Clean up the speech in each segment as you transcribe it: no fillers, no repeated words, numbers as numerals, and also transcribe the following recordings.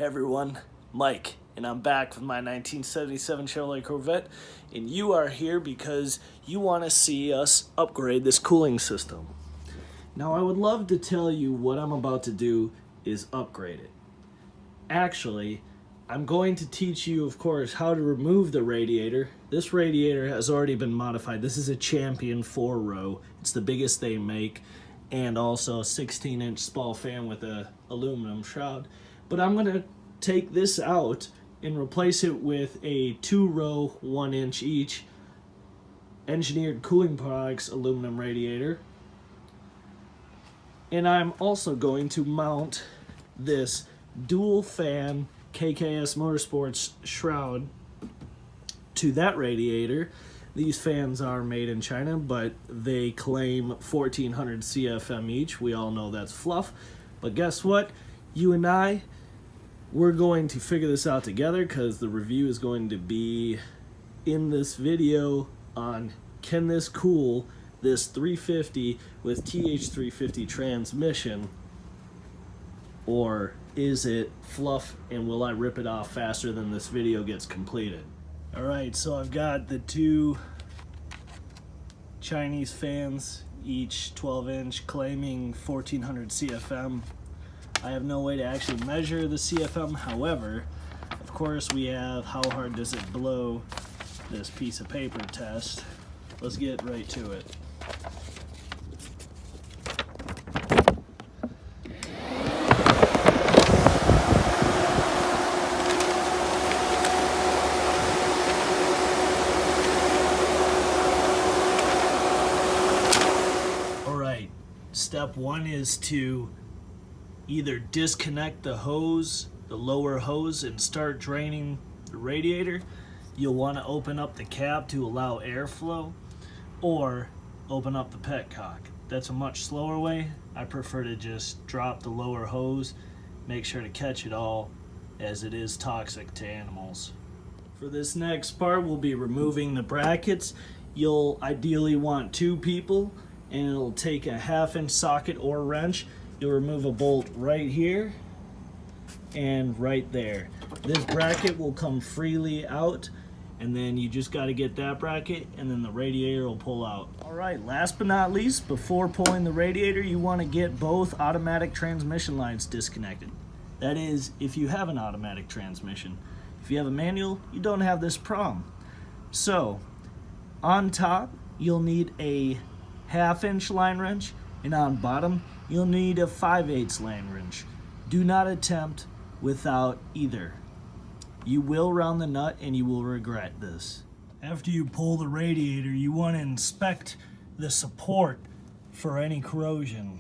everyone, Mike, and I'm back with my 1977 Chevrolet Corvette, and you are here because you want to see us upgrade this cooling system. Now, I would love to tell you what I'm about to do is upgrade it. Actually, I'm going to teach you, of course, how to remove the radiator. This radiator has already been modified. This is a Champion 4-row. It's the biggest they make, and also a 16-inch Spal fan with a aluminum shroud. But I'm going to take this out and replace it with a 2-row, 1-inch each Engineered Cooling Products aluminum radiator. And I'm also going to mount this dual fan KKS Motorsports shroud to that radiator. These fans are made in China, but they claim 1400 CFM each. We all know that's fluff. But guess what? You and I, we're going to figure this out together because the review is going to be in this video on can this cool this 350 with TH350 transmission, or is it fluff and will I rip it off faster than this video gets completed? Alright, so I've got the two Chinese fans, each 12-inch, claiming 1400 CFM. I have no way to actually measure the CFM. However, of course, we have how hard does it blow this piece of paper test. Let's get right to it. Alright, step one is to either disconnect the hose, the lower hose, and start draining the radiator. You'll want to open up the cap to allow airflow, or open up the petcock. That's a much slower way. I prefer to just drop the lower hose, make sure to catch it all, as it is toxic to animals. For this next part, we'll be removing the brackets. You'll ideally want two people, and it'll take a 1/2-inch socket or wrench. You'll remove a bolt right here and right there. This bracket will come freely out, and then you just got to get that bracket, and then the radiator will pull out. All right, last but not least, before pulling the radiator, you want to get both automatic transmission lines disconnected. That is, if you have an automatic transmission. If you have a manual, you don't have this problem. So, on top, you'll need a 1/2-inch line wrench, and on bottom, you'll need a 5/8 line wrench. Do not attempt without either. You will round the nut and you will regret this. After you pull the radiator, you want to inspect the support for any corrosion.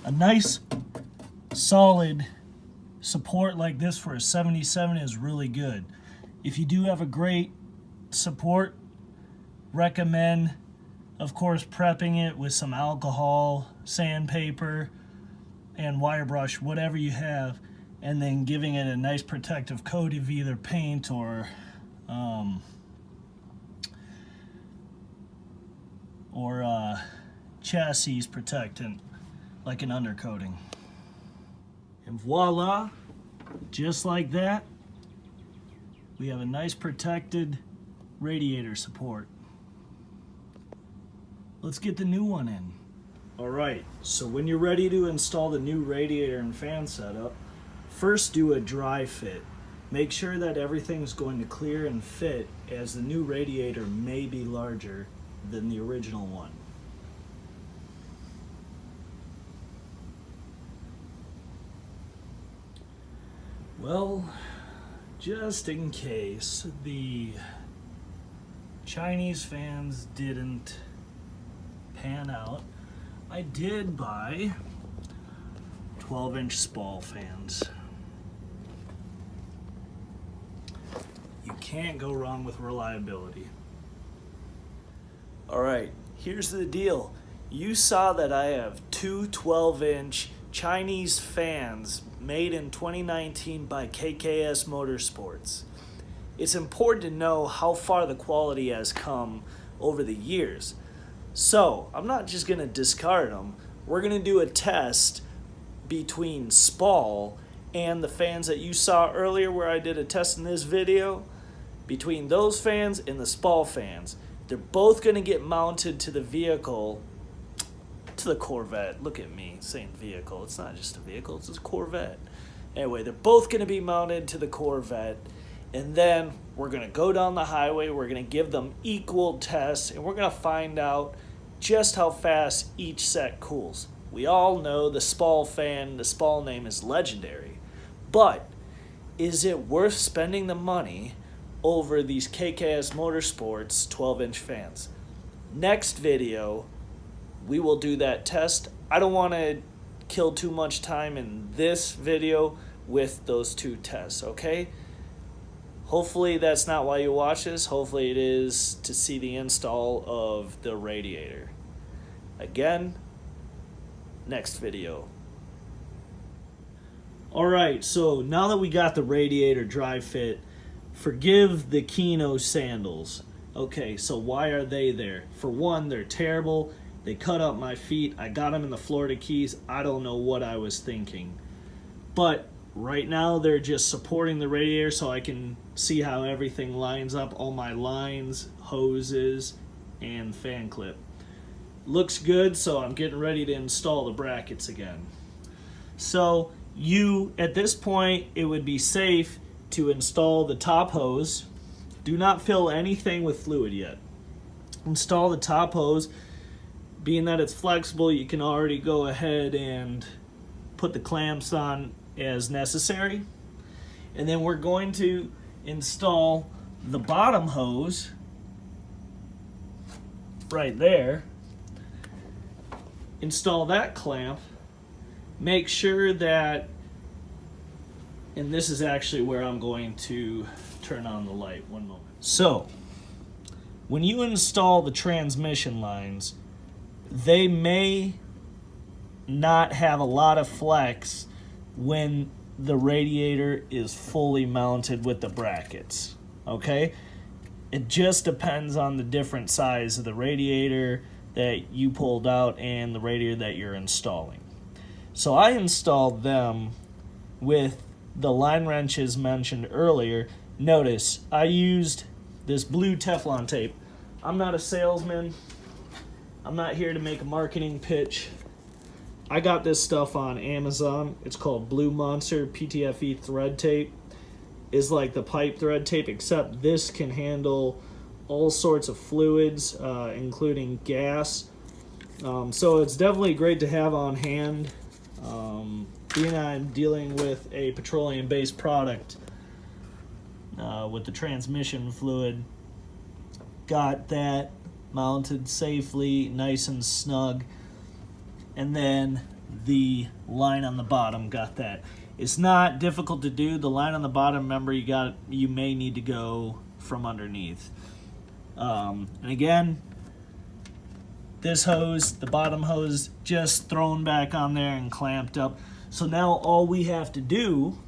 A nice solid support like this for a 77 is really good. If you do have a great support, recommend, of course, prepping it with some alcohol, sandpaper, and wire brush, whatever you have, and then giving it a nice protective coat of either paint or chassis protectant, like an undercoating. And voila, just like that, we have a nice protected radiator support. Let's get the new one in. Alright, so when you're ready to install the new radiator and fan setup, first do a dry fit. Make sure that everything's going to clear and fit, as the new radiator may be larger than the original one. Well, just in case the Chinese fans didn't pan out, I did buy 12-inch Spal fans. You can't go wrong with reliability. Alright, here's the deal. You saw that I have two 12-inch Chinese fans made in 2019 by KKS Motorsports. It's important to know how far the quality has come over the years. So, I'm not just going to discard them. We're going to do a test between Spal and the fans that you saw earlier where I did a test in this video, between those fans and the Spal fans, they're both going to get mounted to the vehicle, to the Corvette. Look at me saying vehicle. It's not just a vehicle, it's a Corvette. Anyway, they're both going to be mounted to the Corvette, and then we're going to go down the highway, we're going to give them equal tests, and we're going to find out just how fast each set cools. We all know the Spal fan, the Spal name is legendary, but is it worth spending the money over these KKS Motorsports 12-inch fans? Next video, we will do that test. I don't want to kill too much time in this video with those two tests, okay? Hopefully that's not why you watch this. Hopefully it is to see the install of the radiator. Again, next video. Alright, so now that we got the radiator dry fit, forgive the Kino sandals. Okay, so why are they there? For one, they're terrible. They cut up my feet. I got them in the Florida Keys. I don't know what I was thinking. But right now they're just supporting the radiator so I can see how everything lines up. All my lines, hoses, and fan clip. Looks good, so I'm getting ready to install the brackets again. So at this point, it would be safe to install the top hose. Do not fill anything with fluid yet. Install the top hose. Being that it's flexible, you can already go ahead and put the clamps on as necessary. And then we're going to install the bottom hose right there. Install that clamp. Make sure that, and this is actually where I'm going to turn on the light. One moment. So, when you install the transmission lines, they may not have a lot of flex when the radiator is fully mounted with the brackets, okay? It just depends on the different size of the radiator that you pulled out and the radiator that you're installing. So I installed them with the line wrenches mentioned earlier. Notice I used this blue Teflon tape. I'm not a salesman. I'm not here to make a marketing pitch. I got this stuff on Amazon. It's called Blue Monster PTFE thread tape. It's like the pipe thread tape, except this can handle all sorts of fluids, including gas. So it's definitely great to have on hand. Being I'm dealing with a petroleum-based product with the transmission fluid, got that mounted safely, nice and snug, and then the line on the bottom, got that. It's not difficult to do. The line on the bottom, remember, you may need to go from underneath. And again, this hose, the bottom hose, just thrown back on there and clamped up. So now all we have to do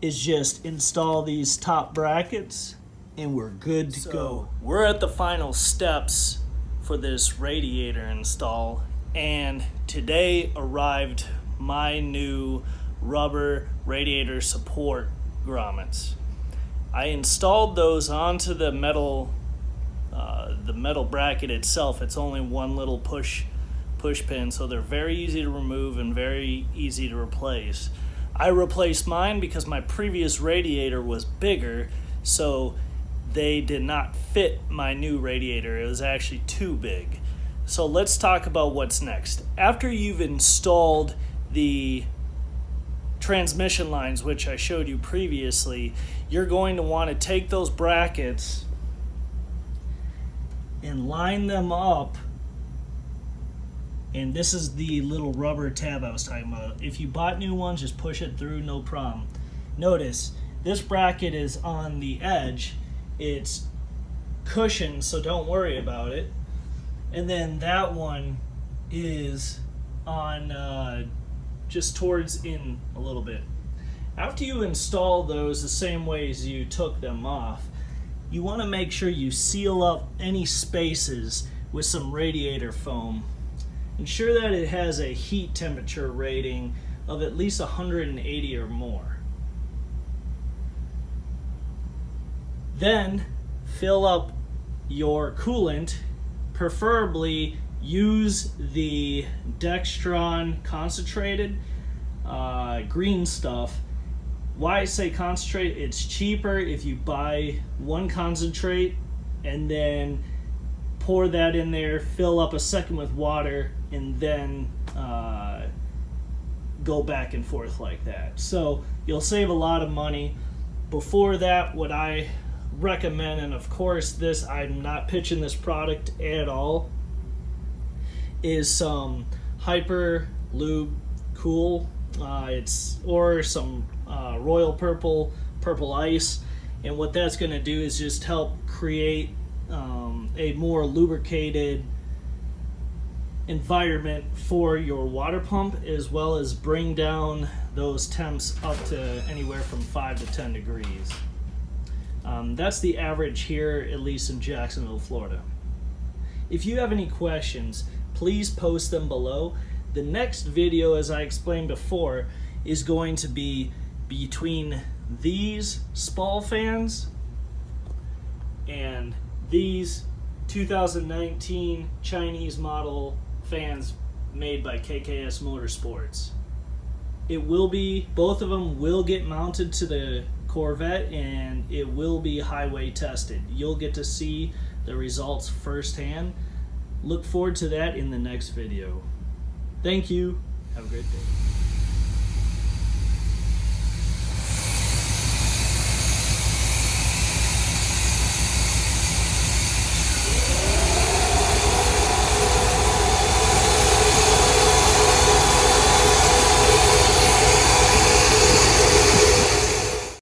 is just install these top brackets and we're good to go. We're at the final steps for this radiator install, and today arrived my new rubber radiator support grommets. I installed those onto the metal bracket itself. It's only one little push pin, so they're very easy to remove and very easy to replace. I replaced mine because my previous radiator was bigger, so they did not fit my new radiator. It was actually too big. So let's talk about what's next. After you've installed the transmission lines, which I showed you previously, you're going to want to take those brackets and line them up. And this is the little rubber tab I was talking about. If you bought new ones, just push it through, no problem. Notice this bracket is on the edge. It's cushioned, so don't worry about it. And then that one is on just towards in a little bit. After you install those the same way as you took them off, you want to make sure you seal up any spaces with some radiator foam. Ensure that it has a heat temperature rating of at least 180 or more. Then fill up your coolant, preferably use the Dextron concentrated green stuff. Why I say concentrate, it's cheaper if you buy one concentrate and then pour that in there, fill up a second with water, and then go back and forth like that. So you'll save a lot of money. Before that, what I recommend, and of course this, I'm not pitching this product at all, is some Hyper Lube Cool. Or some Royal Purple Ice, and what that's going to do is just help create a more lubricated environment for your water pump, as well as bring down those temps up to anywhere from 5 to 10 degrees. That's the average here, at least in Jacksonville, Florida. If you have any questions, please post them below. The next video, as I explained before, is going to be between these Spal fans and these 2019 Chinese model fans made by KKS Motorsports. It will be, both of them will get mounted to the Corvette, and it will be highway tested. You'll get to see the results firsthand. Look forward to that in the next video. Thank you. Have a great day.